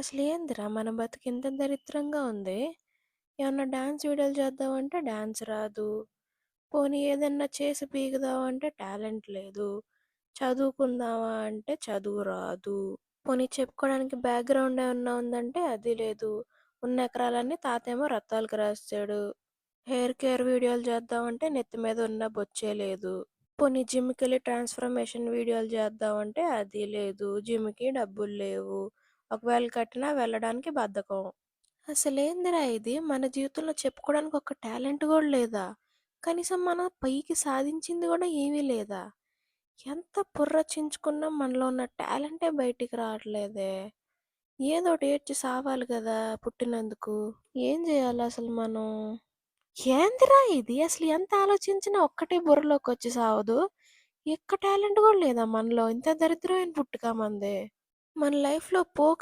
అసలేందిరా మన బతుకింత దరిద్రంగా ఉంది. ఏమన్నా డాన్స్ వీడియోలు చేద్దామంటే డాన్స్ రాదు. పోనీ ఏదన్నా చేసి పీకుదామంటే టాలెంట్ లేదు. చదువుకుందామా అంటే చదువు రాదు. పోనీ చెప్పుకోవడానికి బ్యాక్‌గ్రౌండ్ ఏమన్నా ఉందంటే అది లేదు. ఉన్న ఎకరాలన్నీ తాతేమో రత్తాలకు రాసేసాడు. హెయిర్ కేర్ వీడియోలు చేద్దామంటే నెత్తి మీద ఉన్న బొచ్చే లేదు. పోనీ జిమ్‌కెళ్ళి ట్రాన్స్‌ఫర్మేషన్ వీడియోలు చేద్దామంటే అది లేదు. జిమ్‌కి డబ్బులు లేవు. ఒకవేళ కట్టినా వెళ్ళడానికి బద్ధకం. అసలేందిరా ఇది? మన జీవితంలో చెప్పుకోవడానికి ఒక టాలెంట్ గూడా లేదా? కనీసం మనం పైకి సాధించింది గూడా ఏమీ లేదా? ఎంత బుర్ర చించుకున్నా మనలో ఉన్న టాలెంటే బయటికి రావట్లేదే. ఏదోటి ఏడ్చి సావాలి గదా పుట్టినందుకు. ఏం జేయాలసలు మనం? ఏందిరా ఇది? అసలు ఎంత ఆలోచించినా ఒక్కటి బుర్రలోకొచ్చి సావదు. ఒక్క టాలెంట్ గూడా లేదా మనలో? ఇంత దరిద్రమైన పుట్టుక మనది. మన లైఫ్‌లో